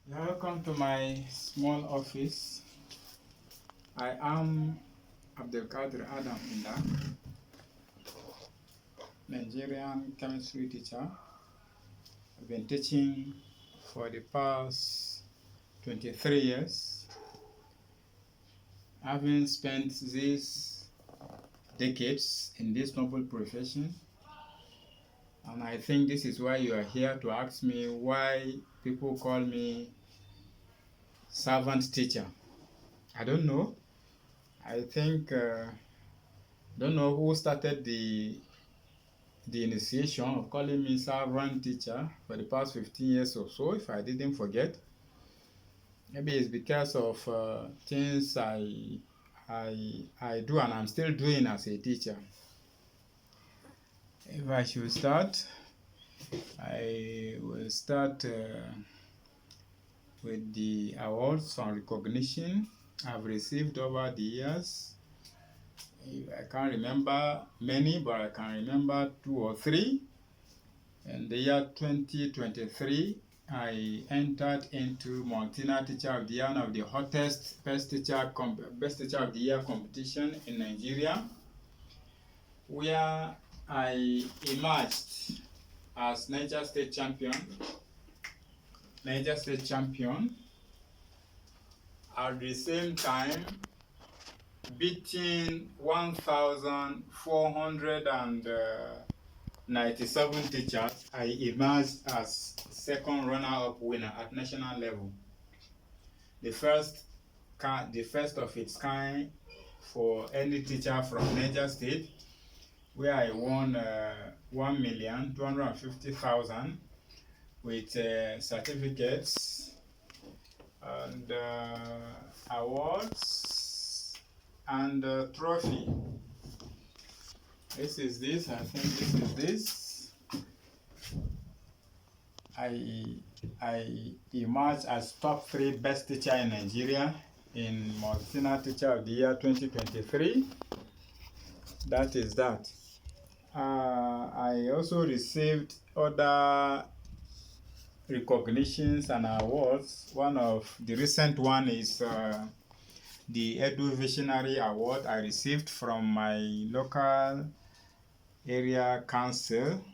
Welcome to my small office. I am Abdelkader Adam Inda, Nigerian chemistry teacher. I've been teaching for the past 23 years. Having spent these decades in this noble profession, and I think this is why you are here to ask me why people call me servant teacher. I don't know. I think don't know who started the initiation of calling me servant teacher for the past 15 years or so, if I didn't forget. Maybe it's because of things I do and I'm still doing as a teacher. If I should start, I will start with the awards and recognition I've received over the years. I can't remember many, but I can remember 2 or 3. In the year 2023, I entered into Montana Teacher of the Year, one of the hottest Best Teacher of the Year competition in Nigeria, where I emerged as Niger State Champion. At the same time, beating 1,497 teachers, I emerged as second runner-up winner at national level. The first of its kind for any teacher from Niger State, where I won 1,250,000 with certificates and awards and trophy. This is this. I think this is this. I emerged as top 3 best teacher in Nigeria in Montana Teacher of the Year 2023. That is that. I also received other recognitions and awards. One of the recent one is the Edu Visionary Award I received from my local area council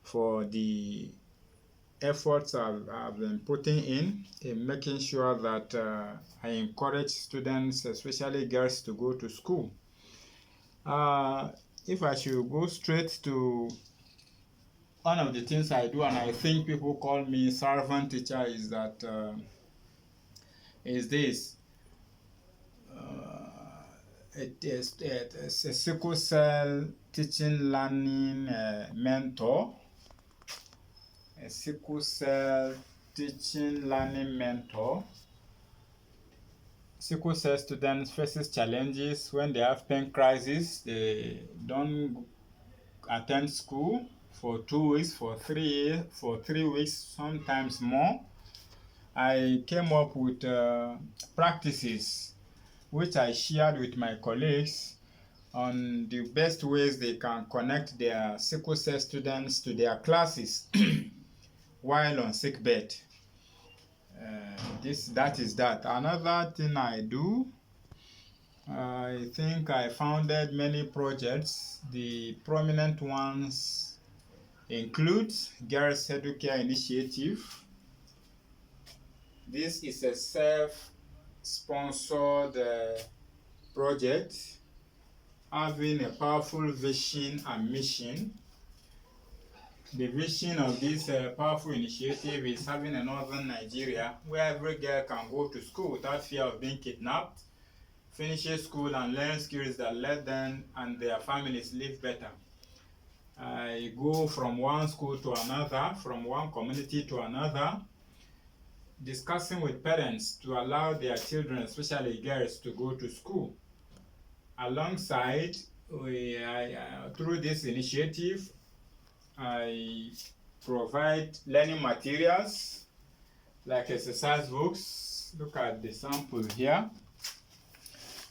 for the efforts I've been putting in making sure that I encourage students, especially girls, to go to school. If I should go straight to one of the things I do, and I think people call me servant teacher, is that it is a sickle cell teaching learning mentor. A sickle cell teaching learning mentor. Sickle cell students faces challenges when they have pain crisis. They don't attend school for 2 weeks, for 3 weeks, sometimes more. I came up with practices which I shared with my colleagues on the best ways they can connect their sickle cell students to their classes while on sick bed. That is that. Another thing I do, I think I founded many projects. The prominent ones include Girls Educare Initiative. This is a self-sponsored project having a powerful vision and mission. The vision of this powerful initiative is having a northern Nigeria where every girl can go to school without fear of being kidnapped, finish school and learn skills that let them and their families live better. I go from one school to another, from one community to another, discussing with parents to allow their children, especially girls, to go to school. Alongside, through this initiative, I provide learning materials like exercise books. Look at the sample here.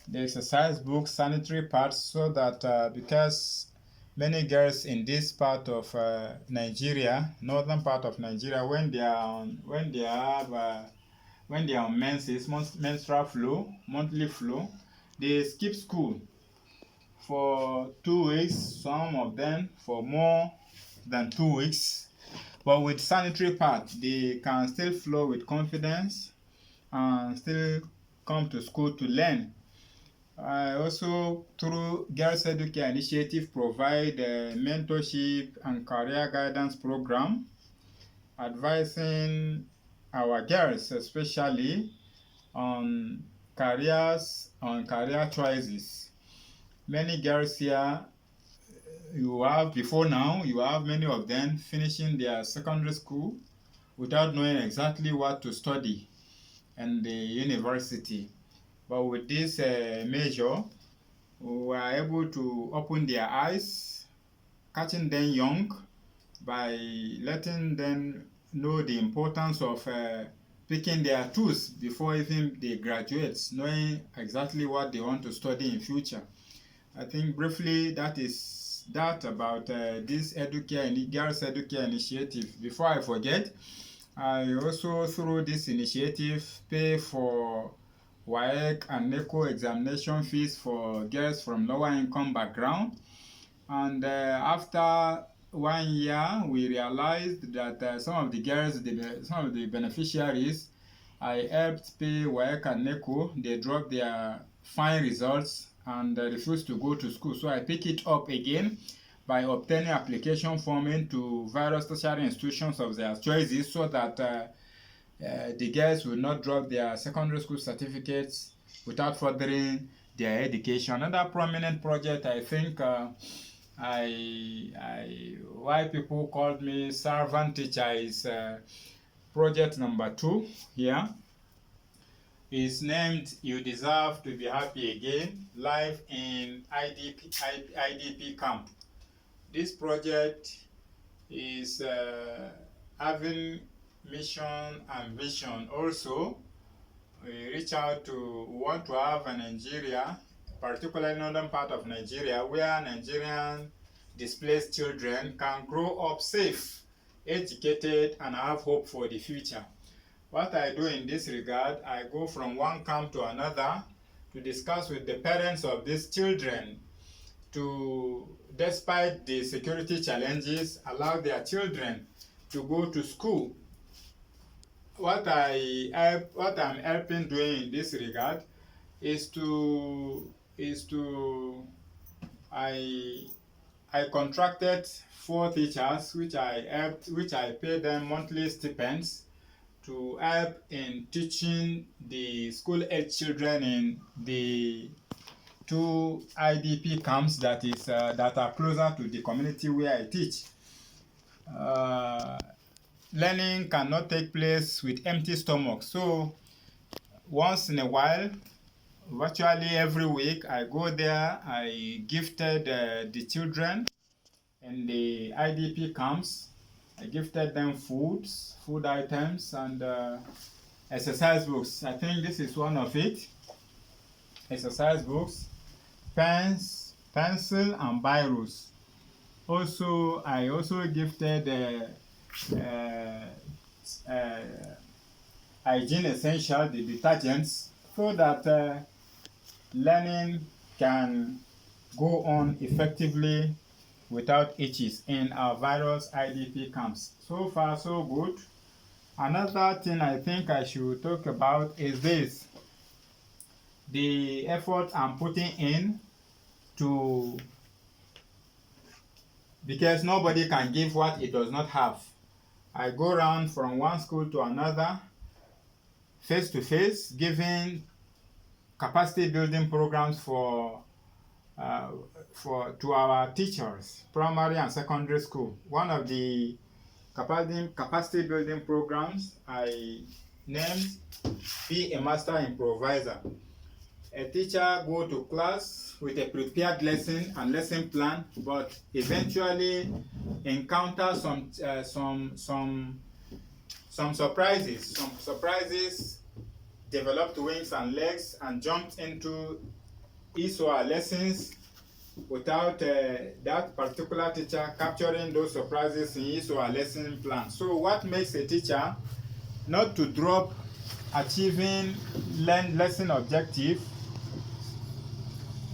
The exercise books, sanitary pads, so that because many girls in this part of Nigeria, northern part of Nigeria, when they are on menses, menstrual flow, monthly flow, they skip school for 2 weeks, some of them for more than 2 weeks. But with sanitary pad, they can still flow with confidence and still come to school to learn. I also, through Girls Educare Initiative, provide a mentorship and career guidance program, advising our girls, especially on career choices. Many girls here, you have many of them finishing their secondary school without knowing exactly what to study in the university. But with this measure, we are able to open their eyes, catching them young by letting them know the importance of picking their tools before even they graduate, knowing exactly what they want to study in future. I think briefly that is that about this Girls Educare Initiative. Before I forget, I also, through this initiative, pay for WAEC and NECO examination fees for girls from lower income background. And after 1 year, we realized that some of the girls, some of the beneficiaries, I helped pay WAEC and NECO. They dropped their fine results and refused to go to school. So I pick it up again by obtaining application form into various tertiary institutions of their choices, so that the girls will not drop their secondary school certificates without furthering their education. Another prominent project, I think, why people called me servant teacher, is project number 2 here. Is named You Deserve to Be Happy Again, live in IDP camp. This project is having mission and vision. Also, we want to have a Nigeria, particularly northern part of Nigeria, where Nigerian displaced children can grow up safe, educated, and have hope for the future. What I do in this regard, I go from one camp to another to discuss with the parents of these children to, despite the security challenges, allow their children to go to school. What I'm helping doing in this regard is I contracted 4 teachers, which I pay them monthly stipends to help in teaching the school-age children in the 2 IDP camps that are closer to the community where I teach. Learning cannot take place with empty stomach. So once in a while, virtually every week, I go there. I gifted the children in the IDP camps. I gifted them food items, and exercise books. I think this is one of it. Exercise books, pens, pencil, and biros. Also, I also gifted hygiene essential, the detergents, so that learning can go on effectively without itches in our various IDP camps. So far, so good. Another thing I think I should talk about is this: the effort I'm putting in to, because nobody can give what it does not have. I go around from one school to another, face to face, giving capacity building programs to our teachers, primary and secondary school. One of the capacity building programs I named Be a Master Improviser. A teacher go to class with a prepared lesson and lesson plan, but eventually encounter some surprises. Some surprises developed wings and legs and jumped into his or her lessons without that particular teacher capturing those surprises in his or her lesson plan. So what makes a teacher not to drop achieving lesson objective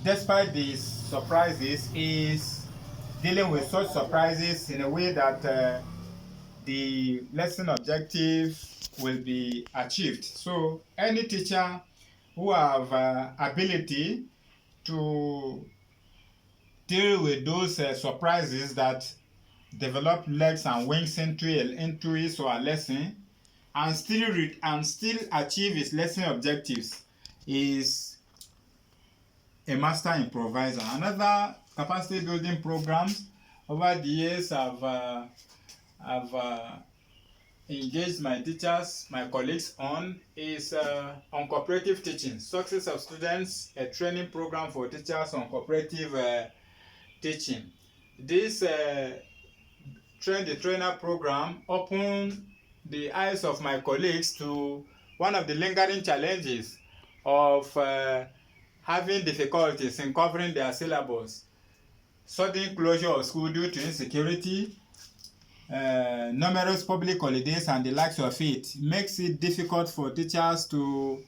despite these surprises is dealing with such surprises in a way that the lesson objective will be achieved. So any teacher who have ability to deal with those surprises that develop legs and wings into his or her lesson and still achieve his lesson objectives is a master improviser. Another capacity building programs over the years I've engaged my teachers, my colleagues on is on cooperative teaching. Success of Students, a training program for teachers on cooperative teaching. This Train the Trainer program opened the eyes of my colleagues to one of the lingering challenges of having difficulties in covering their syllabus. Sudden closure of school due to insecurity, numerous public holidays and the likes of it makes it difficult for teachers to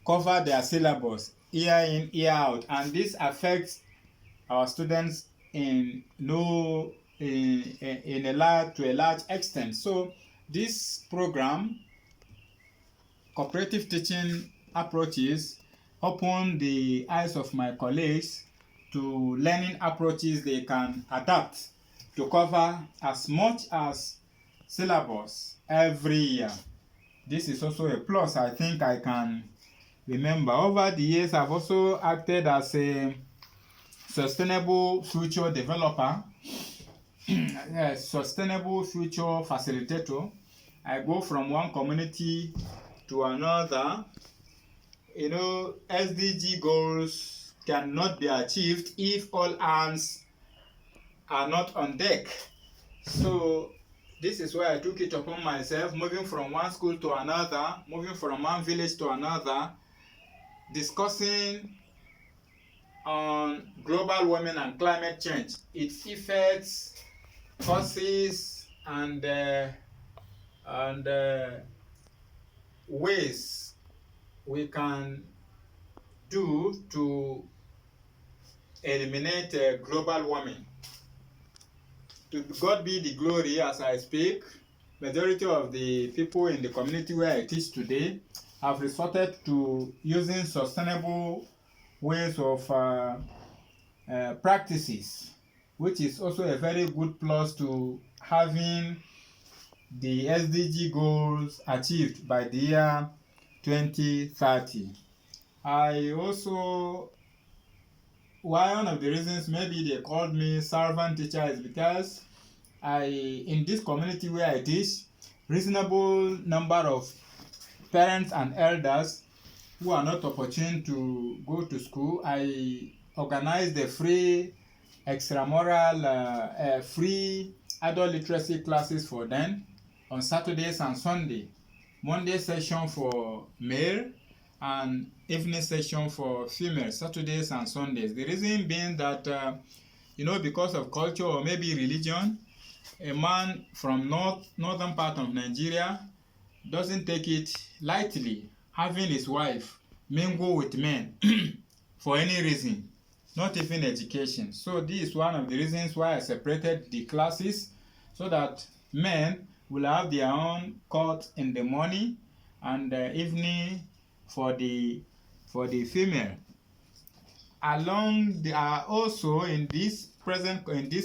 cover their syllabus year in, year out, and this affects our students to a large extent. So this program, cooperative teaching approaches, open the eyes of my colleagues to learning approaches they can adapt to cover as much as syllabus every year. This is also a plus I think I can remember. Over the years, I've also acted as a sustainable future developer, a sustainable future facilitator. I go from one community to another. You know, SDG goals cannot be achieved if all hands are not on deck. So this is why I took it upon myself, moving from one school to another, moving from one village to another, discussing on global warming and climate change, its effects, causes, and ways we can do to eliminate global warming. To God be the glory. As I speak, majority of the people in the community where I teach today have resorted to using sustainable ways of practices, which is also a very good plus to having the SDG goals achieved by the year 2030. I also, one of the reasons maybe they called me servant teacher is because in this community where I teach, reasonable number of parents and elders who are not opportune to go to school, I organize the free extramural, free adult literacy classes for them on Saturdays and Sunday. Monday session for male and evening session for female, Saturdays and Sundays. The reason being that, because of culture or maybe religion, a man from northern part of Nigeria doesn't take it lightly having his wife mingle with men for any reason, not even education. So this is one of the reasons why I separated the classes, so that men will have their own court in the morning and evening for the female. Also in this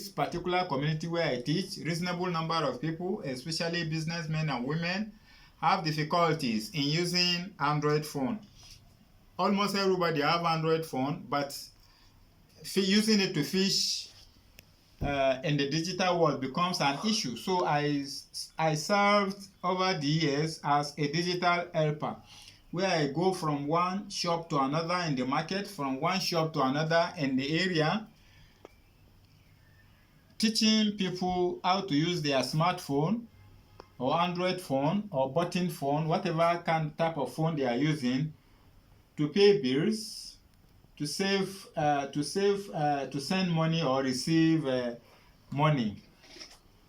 particular community where I teach, reasonable number of people, especially businessmen and women, have difficulties in using Android phone. Almost everybody have Android phone, but using it to fish in the digital world becomes an issue. So I served over the years as a digital helper, where I go from one shop to another in the market, from one shop to another in the area, teaching people how to use their smartphone or Android phone or button phone, whatever type of phone they are using, to pay bills, to send money or receive money.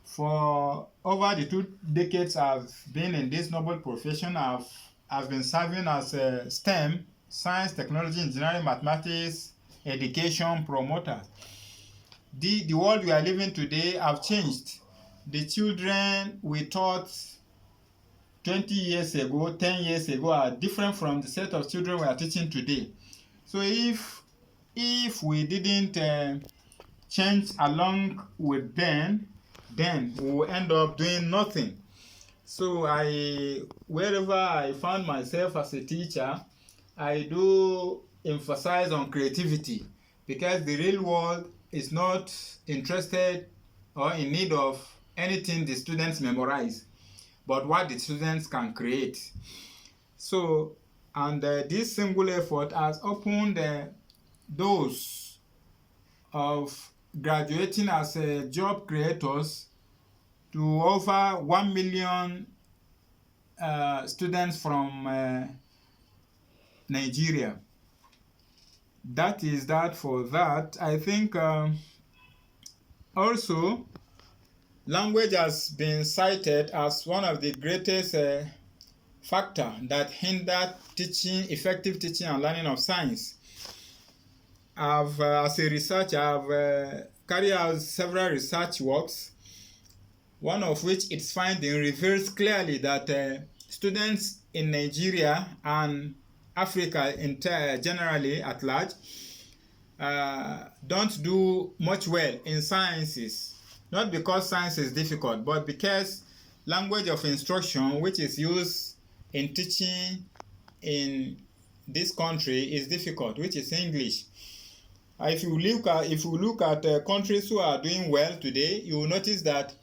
For over the 2 decades I've been in this noble profession, I've been serving as a STEM, science, technology, engineering, mathematics, education promoter. The world we are living today have changed. The children we taught 20 years ago, 10 years ago are different from the set of children we are teaching today. So if we didn't change along with them, then we will end up doing nothing. So wherever I found myself as a teacher, I do emphasize on creativity, because the real world is not interested or in need of anything the students memorize, but what the students can create. So, and this single effort has opened doors of graduating as job creators to over 1 million students from Nigeria. That is that for that. I think also language has been cited as one of the greatest factor that hinder effective teaching and learning of science. As a researcher, I've carried out several research works, one of which its finding reveals clearly that students in Nigeria and Africa generally at large don't do much well in sciences, not because science is difficult, but because language of instruction which is used in teaching in this country is difficult, which is English. If you look at countries who are doing well today, you will notice that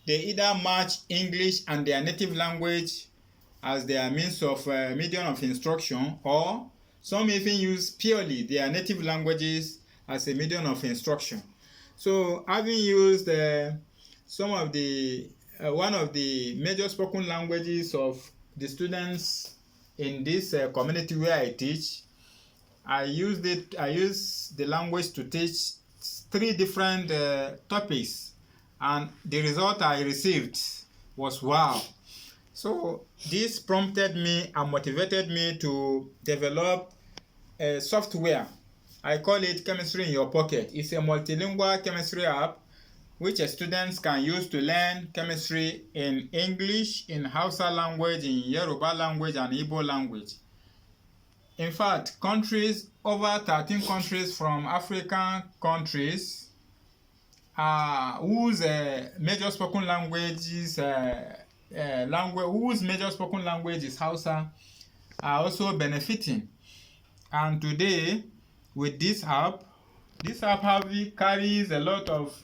they either match English and their native language as their means of medium of instruction, or some even use purely their native languages as a medium of instruction. So, having used one of the major spoken languages of the students in this community where I teach, I use the language to teach 3 different topics, and the result I received was wow. So this prompted me and motivated me to develop a software. I call it Chemistry in Your Pocket. It's a multilingual chemistry app which students can use to learn chemistry in English, in Hausa language, in Yoruba language, and Igbo language. In fact, over 13 countries from African countries whose major spoken language is Hausa are also benefiting. And today, with this app carries a lot of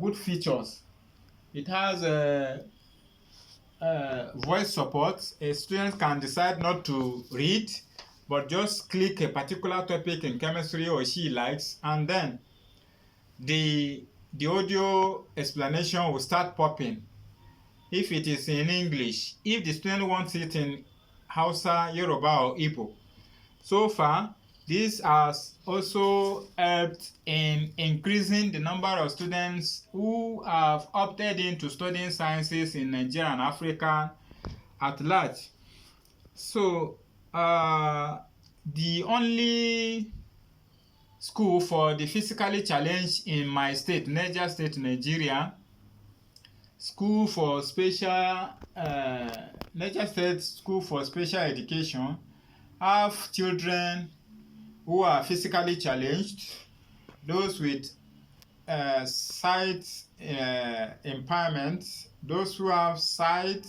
good features. It has voice support. A student can decide not to read, but just click a particular topic in chemistry or she likes, and then the audio explanation will start popping. If it is in English, if the student wants it in Hausa, Yoruba, or Igbo. So far, this has also helped in increasing the number of students who have opted into studying sciences in Nigeria and Africa at large. So, the only school for the physically challenged in my state, Niger State, Nigeria, Niger State School for Special Education, have children who are physically challenged, those with sight impairment, those who have sight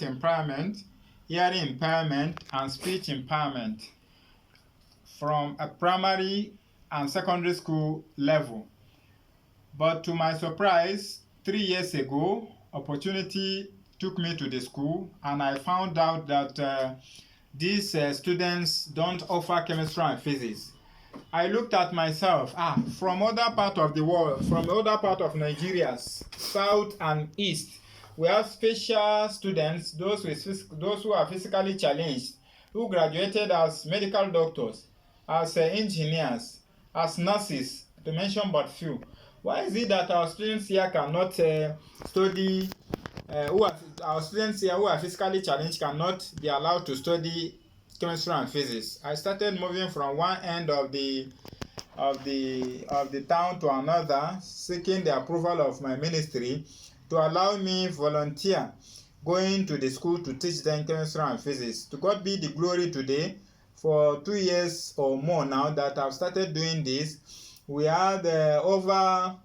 impairment, hearing impairment, and speech impairment from a primary and secondary school level. But to my surprise, 3 years ago, opportunity took me to the school, and I found out that these students don't offer chemistry and physics. I looked at myself, from other part of the world, from other part of Nigeria, south and east, we have special students, those who are physically challenged, who graduated as medical doctors, as engineers, as nurses, to mention but few. Why is it that our students here cannot study, our students here who are physically challenged cannot be allowed to study chemistry and physics? I started moving from one end of the town to another, seeking the approval of my ministry to allow me volunteer going to the school to teach them chemistry and physics. To God be the glory today. For 2 years or more now that I've started doing this, we had over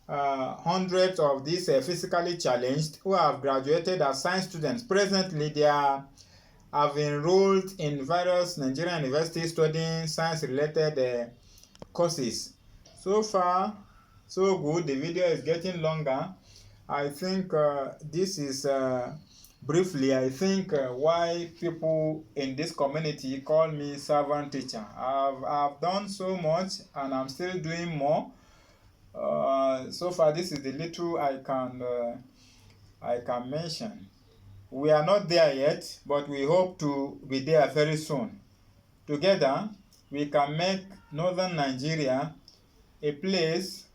hundreds of these physically challenged who have graduated as science students. Presently, they have enrolled in various Nigerian universities studying science-related courses. So far, so good. The video is getting longer. I think this is briefly, I think why people in this community call me servant teacher. I've done so much and I'm still doing more. So far, this is the little I can mention. We are not there yet, but we hope to be there very soon. Together, we can make northern Nigeria a place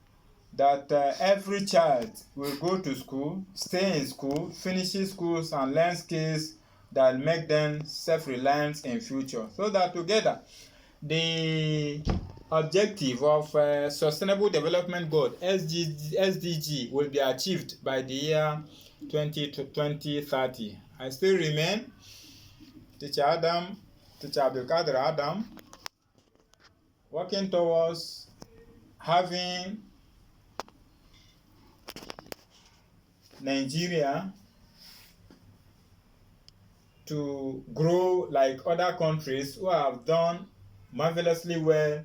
that every child will go to school, stay in school, finish schools, and learn skills that make them self-reliant in future. So that together, the objective of Sustainable Development Goal, SDG, will be achieved by the year 2030. I still remain Teacher Abdulkadir Adam, working towards having Nigeria to grow like other countries who have done marvelously well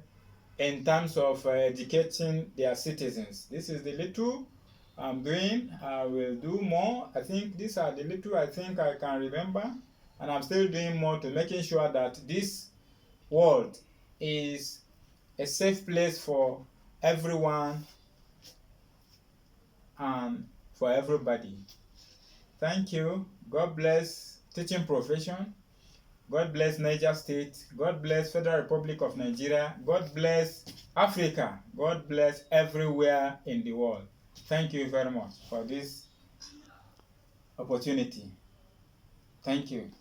in terms of educating their citizens. This is the little I'm doing. I will do more. I think these are the little I think I can remember, and I'm still doing more to making sure that this world is a safe place for everyone and for everybody. Thank you. God bless teaching profession. God bless Niger State. God bless Federal Republic of Nigeria. God bless Africa. God bless everywhere in the world. Thank you very much for this opportunity. Thank you.